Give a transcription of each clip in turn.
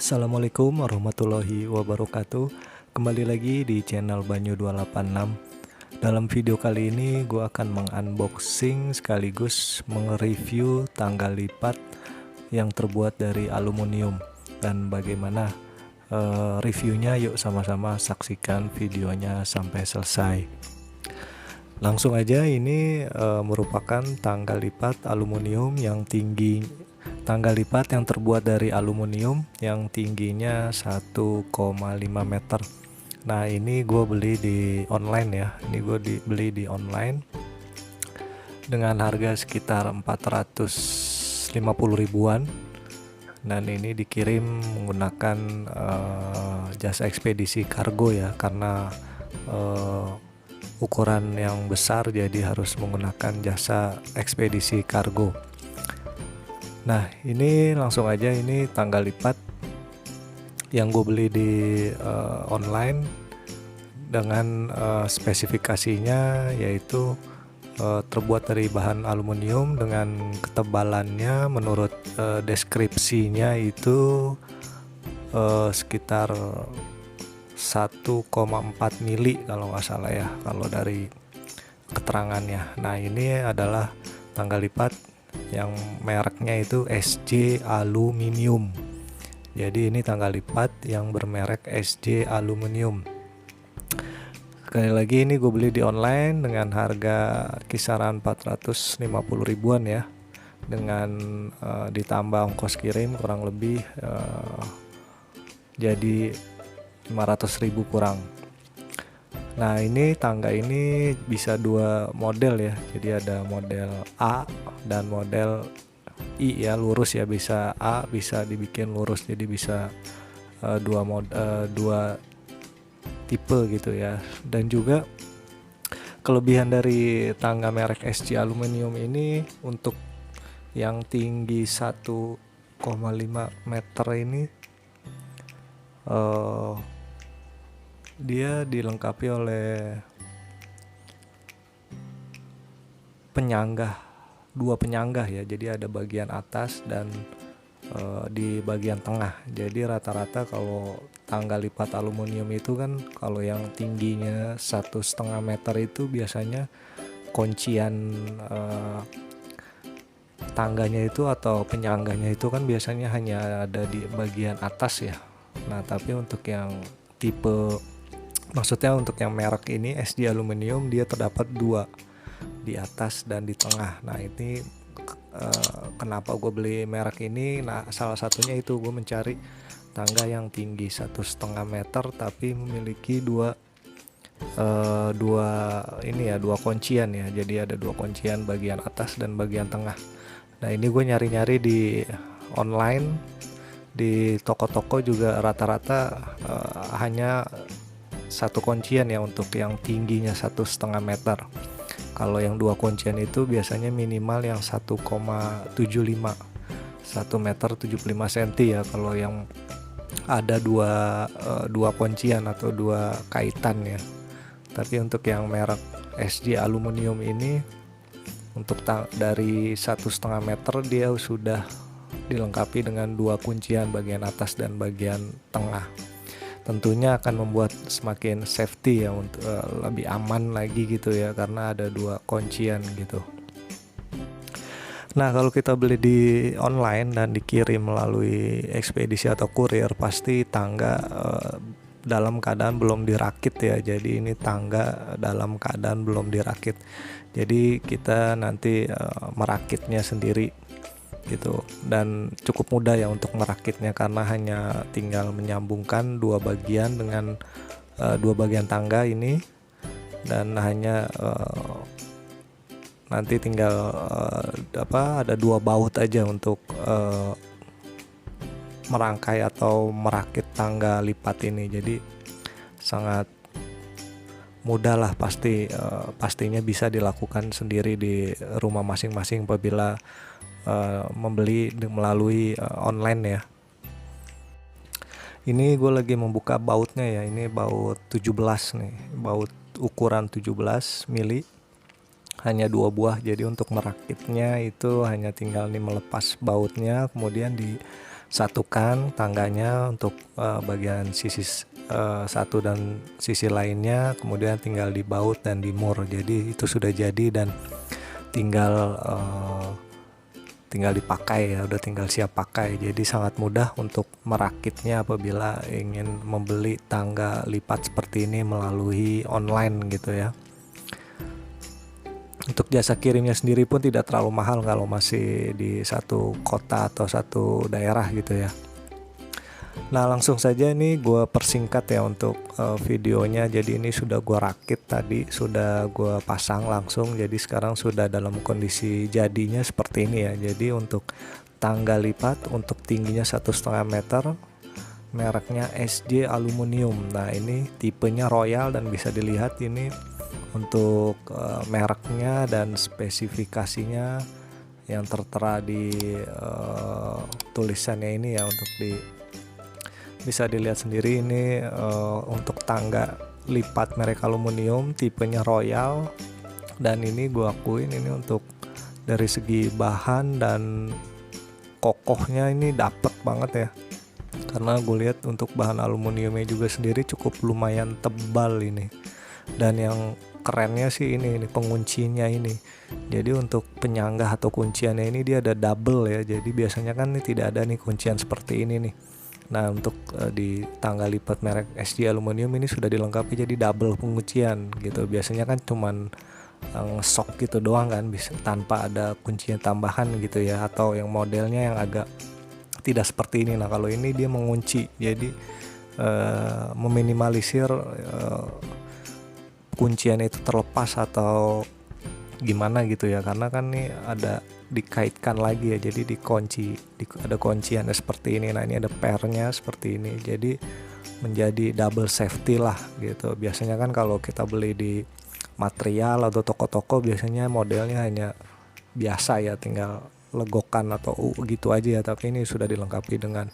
Assalamualaikum warahmatullahi wabarakatuh. Kembali lagi di channel Banyu 286. Dalam video kali ini gue akan mengunboxing sekaligus mereview tangga lipat yang terbuat dari aluminium. Dan bagaimana reviewnya, yuk sama-sama saksikan videonya sampai selesai. Langsung aja, ini merupakan tangga lipat aluminium yang tinggi. Tangga lipat yang terbuat dari aluminium yang tingginya 1,5 meter. Nah, ini gue beli di online ya. Ini gue beli di online dengan harga sekitar 450 ribuan. Dan ini dikirim menggunakan jasa ekspedisi kargo ya, karena ukuran yang besar jadi harus menggunakan jasa ekspedisi kargo. Nah, ini langsung aja, ini tangga lipat yang gue beli di online dengan spesifikasinya, yaitu terbuat dari bahan aluminium dengan ketebalannya menurut deskripsinya itu sekitar 1,4 mili kalau nggak salah ya, kalau dari keterangannya. Nah, ini adalah tangga lipat yang mereknya itu SJ Aluminium. Jadi ini tangga lipat yang bermerek SJ Aluminium. Sekali lagi, ini gue beli di online dengan harga kisaran 450 ribuan ya, dengan ditambah ongkos kirim kurang lebih jadi 500 ribu kurang. Nah, ini tangga ini bisa dua model ya. Jadi ada model A dan model I ya, lurus ya, bisa A, bisa dibikin lurus. Jadi bisa dua tipe gitu ya. Dan juga kelebihan dari tangga merek SJ Aluminium ini, untuk yang tinggi 1,5 meter ini dia dilengkapi oleh dua penyanggah ya. Jadi ada bagian atas dan di bagian tengah. Jadi rata-rata kalau tangga lipat aluminium itu kan, kalau yang tingginya 1,5 meter itu biasanya kuncian tangganya itu atau penyanggahnya itu kan biasanya hanya ada di bagian atas ya. Nah, tapi untuk yang maksudnya untuk yang merek ini SJ Aluminium, dia terdapat dua, di atas dan di tengah. Nah, ini kenapa gue beli merek ini? Nah, salah satunya itu gue mencari tangga yang tinggi 1,5 meter tapi memiliki dua kuncian ya. Jadi ada dua kuncian, bagian atas dan bagian tengah. Nah, ini gue nyari-nyari di online, di toko-toko juga rata-rata hanya satu kuncian ya untuk yang tingginya 1,5 meter. Kalau yang dua kuncian itu biasanya minimal yang 1,75, 1 meter 75 cm ya, kalau yang ada dua kuncian atau dua kaitan ya. Tapi untuk yang merek SJ Aluminium ini, untuk dari 1,5 meter dia sudah dilengkapi dengan dua kuncian, bagian atas dan bagian tengah. Tentunya akan membuat semakin safety ya, untuk lebih aman lagi gitu ya, karena ada dua kuncian gitu. Nah, kalau kita beli di online dan dikirim melalui ekspedisi atau kurir, pasti tangga dalam keadaan belum dirakit ya. Jadi ini tangga dalam keadaan belum dirakit. Jadi kita nanti merakitnya sendiri gitu, dan cukup mudah ya untuk merakitnya, karena hanya tinggal menyambungkan dua bagian dengan dua bagian tangga ini, dan hanya nanti tinggal ada dua baut aja untuk merangkai atau merakit tangga lipat ini. Jadi sangat mudah lah, pastinya bisa dilakukan sendiri di rumah masing-masing apabila membeli melalui online ya. Ini gue lagi membuka bautnya ya. Ini baut 17 nih, baut ukuran 17 mili, hanya dua buah. Jadi untuk merakitnya itu hanya tinggal nih melepas bautnya, kemudian satukan tangganya untuk bagian sisi satu dan sisi lainnya, kemudian tinggal dibaut dan dimur. Jadi itu sudah jadi dan tinggal dipakai ya, udah tinggal siap pakai. Jadi sangat mudah untuk merakitnya apabila ingin membeli tangga lipat seperti ini melalui online gitu ya. Untuk jasa kirimnya sendiri pun tidak terlalu mahal kalau masih di satu kota atau satu daerah gitu ya. Nah, langsung saja ini gue persingkat ya untuk videonya. Jadi ini sudah gue rakit tadi, sudah gue pasang langsung. Jadi sekarang sudah dalam kondisi jadinya seperti ini ya. Jadi untuk tangga lipat untuk tingginya 1,5 meter, mereknya SJ Aluminium. Nah, ini tipenya Royal dan bisa dilihat ini untuk mereknya dan spesifikasinya yang tertera di tulisannya ini ya. Untuk bisa dilihat sendiri ini untuk tangga lipat merek aluminium tipenya Royal, dan ini gue akuin ini untuk dari segi bahan dan kokohnya ini dapet banget ya, karena gue lihat untuk bahan aluminiumnya juga sendiri cukup lumayan tebal ini. Dan yang kerennya sih ini penguncinya ini. Jadi untuk penyanggah atau kunciannya ini dia ada double ya. Jadi biasanya kan ini tidak ada nih kuncian seperti ini nih. Nah, untuk di tangga lipat merek SJ Aluminium ini sudah dilengkapi jadi double penguncian gitu. Biasanya kan cuman sok gitu doang kan, bisa tanpa ada kuncian tambahan gitu ya, atau yang modelnya yang agak tidak seperti ini. Nah, kalau ini dia mengunci, jadi meminimalisir kuncian itu terlepas atau gimana gitu ya, karena kan nih ada dikaitkan lagi ya, jadi dikunci, ada kunciannya seperti ini. Nah, ini ada pairnya seperti ini, jadi menjadi double safety lah gitu. Biasanya kan kalau kita beli di material atau toko-toko biasanya modelnya hanya biasa ya, tinggal legokan atau gitu aja ya, tapi ini sudah dilengkapi dengan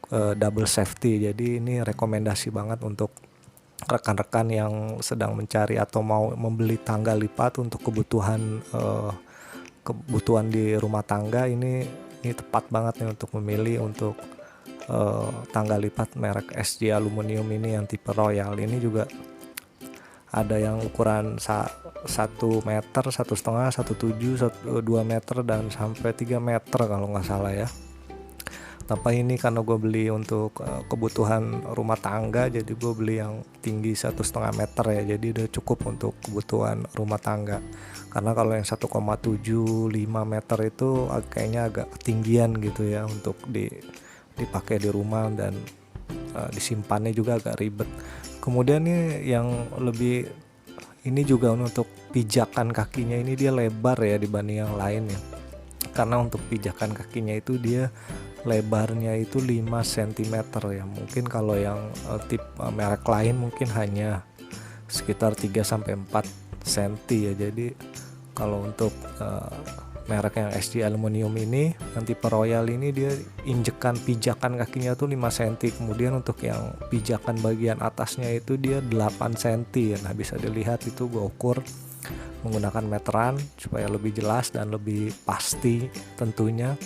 double safety. Jadi ini rekomendasi banget untuk rekan-rekan yang sedang mencari atau mau membeli tangga lipat untuk kebutuhan di rumah tangga. Ini tepat banget nih untuk memilih untuk tangga lipat merek SJ Aluminium ini yang tipe Royal. Ini juga ada yang ukuran 1 meter, 1,5, 1,7, 2 meter dan sampai 3 meter kalau nggak salah ya. Tapi ini karena gue beli untuk kebutuhan rumah tangga, jadi gue beli yang tinggi 1,5 meter ya, jadi udah cukup untuk kebutuhan rumah tangga. Karena kalau yang 1,75 meter itu kayaknya agak ketinggian gitu ya untuk dipakai di rumah, dan disimpannya juga agak ribet. Kemudian nih yang lebih ini juga untuk pijakan kakinya ini dia lebar ya dibanding yang lain ya. Karena untuk pijakan kakinya itu dia lebarnya itu 5 cm ya. Mungkin kalau yang tip merek lain mungkin hanya sekitar 3-4 cm ya. Jadi kalau untuk merek yang SJ Aluminium ini yang tipe Royal ini dia injekan pijakan kakinya tuh 5 cm. Kemudian untuk yang pijakan bagian atasnya itu dia 8 cm ya. Nah, bisa dilihat itu gue ukur menggunakan meteran supaya lebih jelas dan lebih pasti tentunya.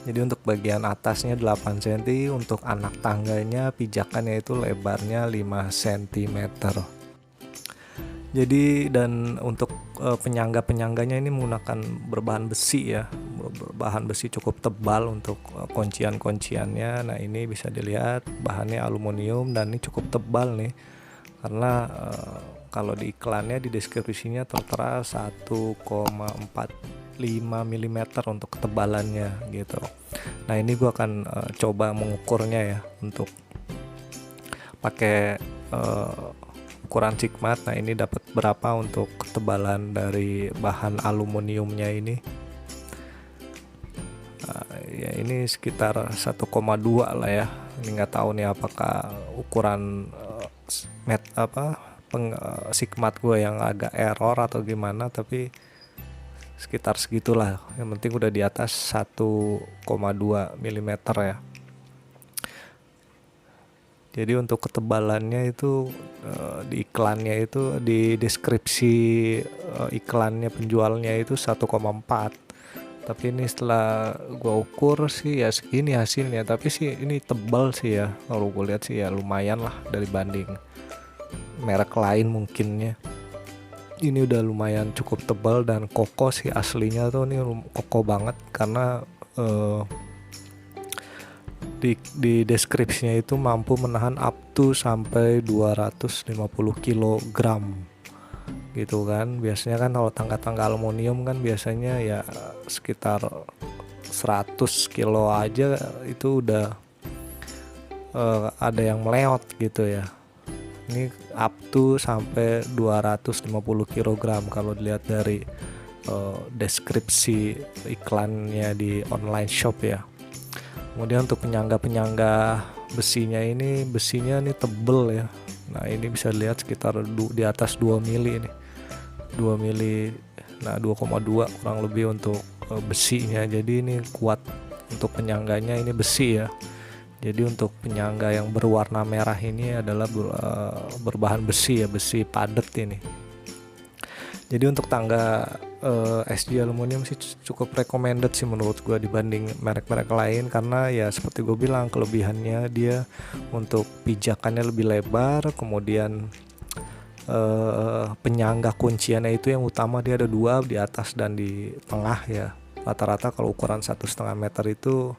Jadi untuk bagian atasnya 8 cm, untuk anak tangganya pijakannya itu lebarnya 5 cm. Jadi dan untuk penyangga-penyangganya ini menggunakan berbahan besi ya. Berbahan besi cukup tebal untuk kuncian-kunciannya. Nah, ini bisa dilihat bahannya aluminium dan ini cukup tebal nih. Karena kalau di iklannya di deskripsinya tertera 1,45 mm untuk ketebalannya gitu. Nah, ini gua akan coba mengukurnya ya untuk pakai ukuran Sigmat. Nah, ini dapat berapa untuk ketebalan dari bahan aluminiumnya ini. Ya ini sekitar 1,2 lah ya. Ini nggak tahu nih apakah ukuran Sigmat gue yang agak error atau gimana, tapi sekitar segitulah. Yang penting udah di atas 1,2 mm ya. Jadi untuk ketebalannya itu di iklannya itu di deskripsi iklannya penjualnya itu 1,4. Tapi ini setelah gua ukur sih ya segini hasilnya, tapi sih ini tebal sih ya, kalau gue lihat sih ya lumayan lah dari banding merek lain mungkinnya. Ini udah lumayan cukup tebal dan kokoh sih, aslinya tuh ini kokoh banget karena di deskripsinya itu mampu menahan up to sampai 250 kg gitu kan. Biasanya kan kalau tangga-tangga aluminium kan biasanya ya sekitar 100 kilo aja itu udah ada yang meleot gitu ya. Ini up to sampai 250 kg kalau dilihat dari deskripsi iklannya di online shop ya. Kemudian untuk penyangga besinya nih tebel ya. Nah ini bisa dilihat sekitar di atas 2 mili ini, 2 mili, nah 2,2 kurang lebih untuk besinya. Jadi ini kuat untuk penyangganya, ini besi ya. Jadi untuk penyangga yang berwarna merah ini adalah berbahan besi ya, besi padat ini. Jadi untuk tangga SG aluminium sih cukup recommended sih menurut gue dibanding merek-merek lain, karena ya seperti gue bilang kelebihannya dia untuk pijakannya lebih lebar, kemudian penyangga kunciannya itu yang utama dia ada 2 di atas dan di tengah ya. Rata-rata kalau ukuran 1,5 meter itu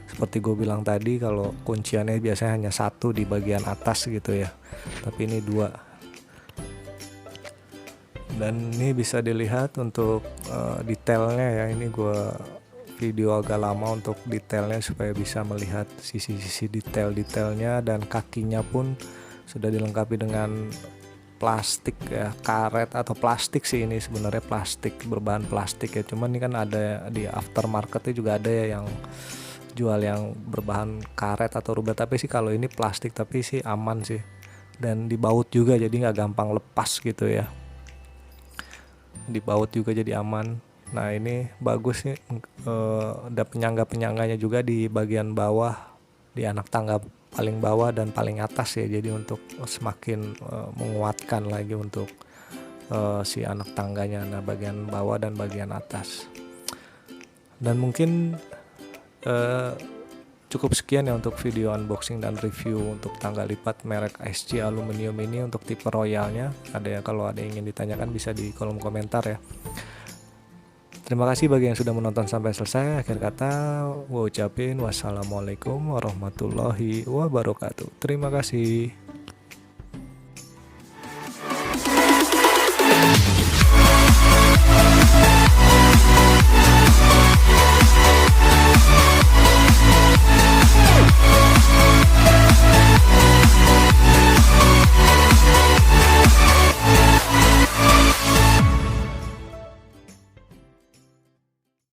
seperti gue bilang tadi, kalau kunciannya biasanya hanya 1 di bagian atas gitu ya, tapi ini 2. Dan ini bisa dilihat untuk detailnya ya. Ini gue video agak lama untuk detailnya supaya bisa melihat sisi-sisi detail-detailnya, dan kakinya pun sudah dilengkapi dengan plastik ya, karet atau plastik sih, ini sebenarnya plastik, berbahan plastik ya. Cuman ini kan ada di aftermarketnya juga ada ya yang jual yang berbahan karet atau rubber, tapi sih kalau ini plastik, tapi sih aman sih, dan dibaut juga jadi nggak gampang lepas gitu ya, dibaut juga jadi aman. Nah ini bagus nih, ada penyangga-penyangganya juga di bagian bawah, di anak tangga paling bawah dan paling atas ya, jadi untuk semakin menguatkan lagi untuk si anak tangganya, nah bagian bawah dan bagian atas. Dan mungkin cukup sekian ya untuk video unboxing dan review untuk tangga lipat merek SG aluminium ini untuk tipe royalnya. Ada ya, kalau ada yang ingin ditanyakan bisa di kolom komentar ya. Terima kasih bagi yang sudah menonton sampai selesai. Akhir kata gue ucapin wassalamualaikum warahmatullahi wabarakatuh. Terima kasih.